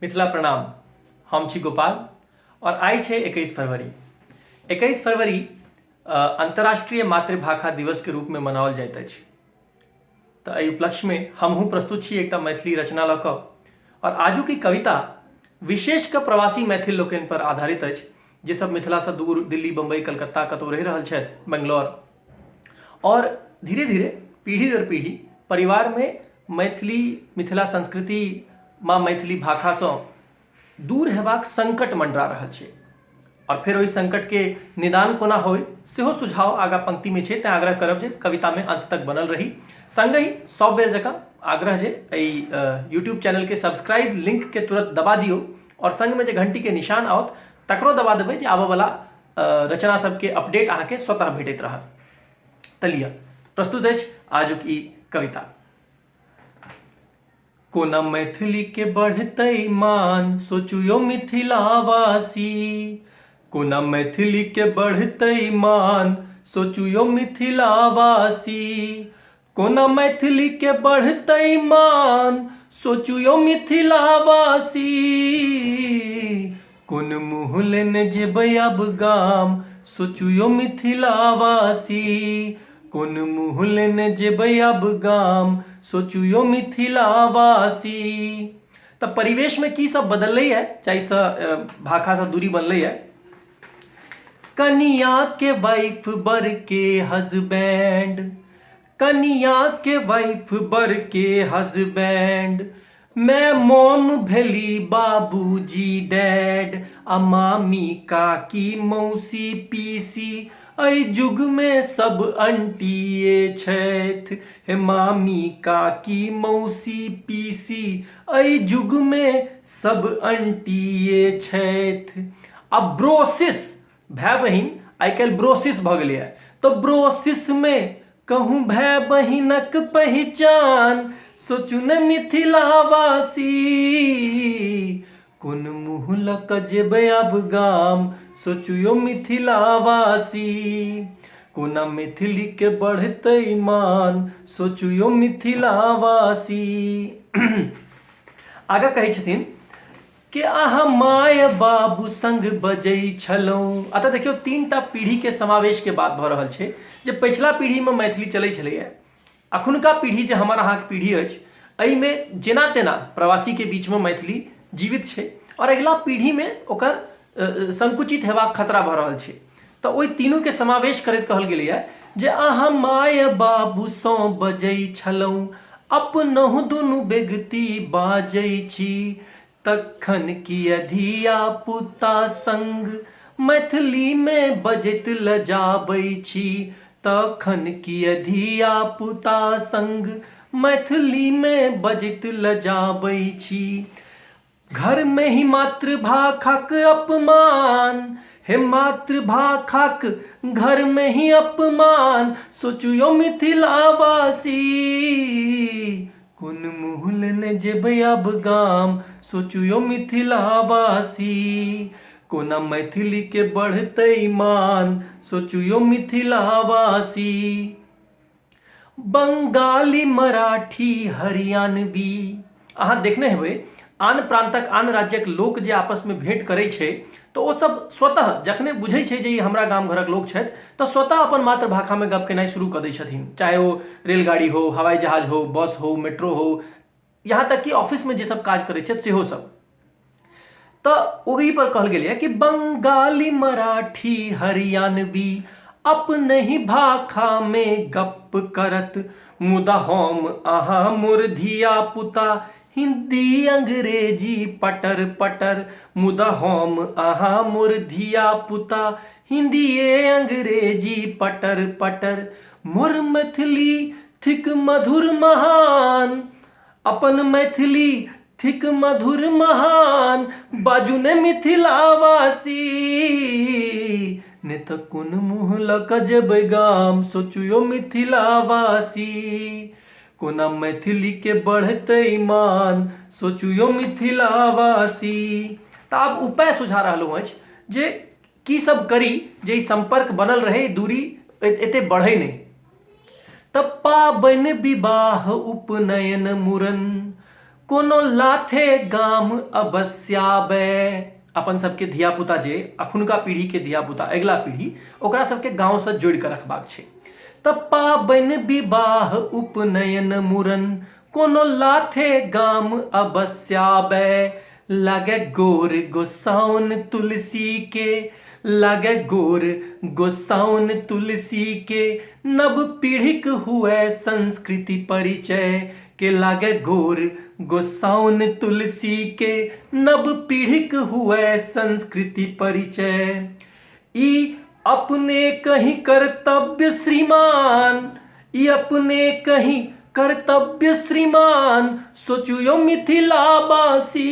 मिथिला प्रणाम। हम छी गोपाल और आई छे 21 फरवरी। 21 फरवरी अंतर्राष्ट्रीय मातृभाषा दिवस के रूप में मनाओल जाइत अछि। तो एहि उपलक्ष्य में हमहूँ प्रस्तुत छी एकटा मैथिली रचना लऽ कऽ। और आजू की कविता विशेष कऽ प्रवासी मैथिल लोकनि पर आधारित अछि, जे सब मिथिला से दूर दिल्ली, बम्बई, कलकत्ता कतौ रहि रहल छथि, बेंगलोर, और धीरे धीरे पीढ़ी दर पीढ़ी परिवार में मिथिला संस्कृति माँ मैथिली भाषा से दूर हेबाक संकट मंडरा रहल छै। और फिर ओहि संकट के निदान कोना होय सेहो सुझाव आगा पंक्ति में छै। तें आग्रह करब जे कविता में अंत तक बनल रही। संगहि 100 बेर जकाँ आग्रह जे यूट्यूब चैनल के सब्सक्राइब लिंक के तुरंत दबा दियो और संग में जे घंटी के निशान आओत तकरो दबा देबै जे आबऽ वाला रचना सबके अपडेट अहाँके स्वतः भेटैत रहत। तलिया प्रस्तुत अछि आजुक ई कविता। कोना मैथिली के बढ़तै मान सोचू यो मिथिलावासी। कोना मैथिली के बढ़तै मान सोचू यो मिथिलावासी। कोना मैथिली के बढ़तै मान सोचू यो मिथिलावासी। कोन मुँह लेने जेबै आब गाम सोचू यो मिथिलावासी। कोन मुँह लेने जेबै आब गाम सोचू यो मिथिलावासी। तब परिवेश में की सब बदलै है, चाहे भाषा से दूरी बनलै है। कनिया के वाइफ बर के हस्बैंड, कनिया के वाइफ बर के हस्बैंड। मैं मोम भेली बाबूजी डैड, आ मामी काकी मौसी पीसी। एहि जुग में सब अंटिये छथि, हे मामी काकी मौसी पीसी। एहि जुग में सब अंटिये छथि। अब ब्रोसिस भाई बहिन आइ काल्हि ब्रोसिस भऽ गेलै है। तो ब्रोसिस में कहूँ भाई बहिनक पहचान सोचू न मिथिलावासी। कोन मुँह लऽ कऽ जेबै आब गाम सोचू यो मिथिलावासी। कोना मैथिली के बढ़तै मान सोचू यो मिथिलावासी। आगा कहै छथिन कि अहाँ माय बाबू संग बजै छलहुँ। अतः देखियो 3टा पीढ़ी के समावेश के बात भऽ रहल छै। जे पिछला पीढ़ी में मैथिली चलै छलैए, अखुनका पीढ़ी जे हमर अहाँके पीढ़ी अछि, एहिमे जेना तेना प्रवासी के बीच में मैथिली जीवित छै और अगिला पीढ़ी में ओकर संकुचित हेबाक खतरा भऽ रहल छै। तऽ ओहि तीनू के समावेश करैत कहल गेलैए जे अहाँ माय बाबू सँ बजै छलहुँ, अपनहु दुनू बेगती बाजै छी। तखन किया धिया पुता संग मैथिली में बजैत लजाबै छी। तखन किया धिया पुता संग मैथिली में बजैत लजाबै छी। घर में ही मातृभाषाक अपमान, हे मातृभाषाक घर में ही अपमान सोचू यो मिथिलावासी। कोन मुँह लेने जेबै आब गाम सोचू यो मिथिलावासी। कोना मैथिली के बढ़तै मान सोचू यो मिथिलावासी। बंगाली, मराठी, हरियाणवी, अहाँ देखने हेबै आन प्रांतक आन राज्यक लोक जे आपस में भेंट करै छै तो ओ सब स्वतः जखने बुझै छै जे ई हमरा गाम घरक लोक छथि तो स्वतः अपन मातृभाषा में गप केनाइ शुरू कऽ दै छथिन। चाहे ओ रेलगाड़ी हो, हवाई जहाज हो, बस हो, मेट्रो हो, यहाँ तक कि ऑफिस में जे सब काज करै छथि सेहो सब। तो ओही पर कहल गेलै कि बंगाली, मराठी, हरियाणवी अपने ही भाषा में गप करत, मुदा हम अहाँ मोर धिया पुता हिंदी अंग्रेजी पटर पटर। मुदा हम अहाँ मोर धिया पुता हिंदीए अंग्रेजी पटर पटर। मोर मैथिली थिक मधुर महान, अपन मैथिली थिक मधुर महान बाजू ने मिथिलावासी। ने तऽ कोन मुँह लऽ कऽ जेबै गाम सोचू यो मिथिलावासी। कोना मैथिली के बढ़तै मान सोचू यो मिथिलावासी। तऽ आब उपाय सुझा रहलहुँ अछि जे की सब करी जे संपर्क बनल रहे, दूरी एते बढ़े नहीं। तब पाबनि विवाह उपनयन मुरन कोनो लाथे गाम अवश्य आबे। अपन सबके धियापुता जे अखुनका पीढ़ी के धियापुता अगला पीढ़ी ओकरा सबके गांव से जोड़ के रखबाक छै। त पाबनि विवाह उपनयन मुरन कोनो लाथे गाम अवश्य आबे। लागे गोर गोसाउन तुलसी के, लागे गोर गोसाउन तुलसी के, नव पीढ़िक हुए संस्कृति परिचय के। लागे गोर गोसाउन तुलसी के, नव पीढ़िक हुए संस्कृति परिचय। ई अपने कहीं कर्तव्य श्रीमान, ई अपने कहीं कर्तव्य श्रीमान, सोचुयो मिथिलावासी।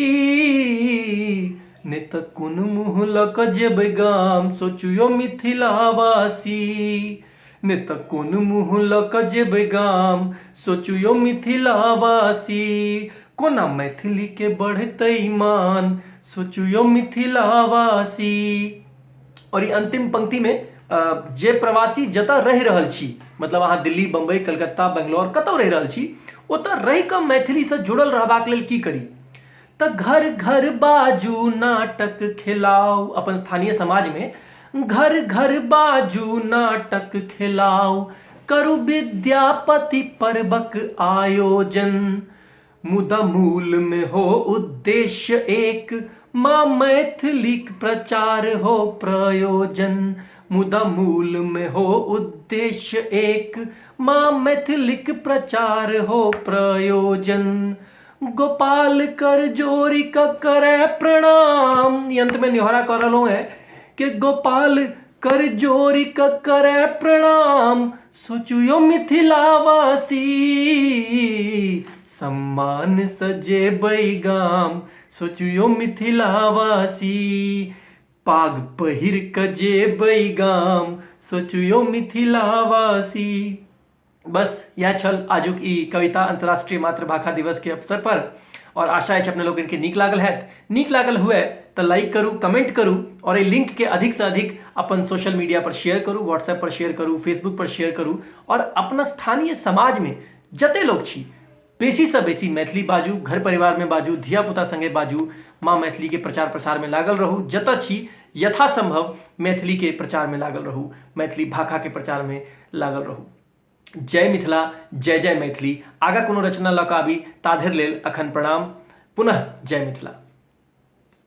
ने त कुन मुँह लक जेबै गाम, सोचुयो मिथिलावासी। ने त कुन मुँह लक जेबै गाम, सोचुयो मिथिलावासी। कोना मैथिली के बढ़तै मान, सोचुयो मिथिलावासी। और ये अंतिम पंक्ति में जे प्रवासी जतऽ रहि रहल छी, मतलब अहाँ दिल्ली, बम्बई, कलकत्ता, बेंगलोर कतौ रहि रहल छी, ओतऽ रहि कऽ मैथिली से जुड़ल रहबाक लेल की करी? तऽ घर घर बाजू नाटक खेलाउ। अपन स्थानीय समाज में घर घर बाजू नाटक खेलाउ, करू विद्यापति पर्वक आयोजन। मुदा मूल में हो उद्देश्य एक, माँ मैथिलीक प्रचार हो प्रयोजन। मुदा मूल में हो उद्देश्य एक, माँ मैथिलीक प्रचार हो प्रयोजन। गोपाल कर जोरी का करे प्रणाम। अंत में न्योहरा कर रहा है कि गोपाल कर जोरी का करे प्रणाम, सोचुयो मिथिलावासी। सम्मान सजेबै गाम, सोचुयो मिथिलावासी। पाग पहिर क जेबै गाम, सोचुयो मिथिलावासी। बस यह छल आजुक ई कविता अंतर्राष्ट्रीय मातृभाषा दिवस के अवसर पर। और आशा है अपने लोग इनके नीक लागल है। नीक लागल हुए तो लाइक करूँ, कमेंट करूँ और ये लिंक के अधिक से अधिक अपन सोशल मीडिया पर शेयर करूँ, व्हाट्सएप पर शेयर करूँ, फेसबुक पर शेयर करूँ। और अपना स्थानीय समाज में जते लोग छी बेसी से बेसी मैथिली बाजू, घर परिवार में बाजू, धियापुता संगे बाजू, माँ मैथिली के प्रचार प्रसार में लागल रहू। जतऽ छी यथासंभव मैथिली के प्रचार में लागल रहू, मैथिली भाषा के प्रचार में लागल रहू। जय मिथिला, जय जय मैथिली। आगा कोनो रचना लऽ कऽ आबी ताधरि लेल अखन प्रणाम। पुनः जय मिथिला।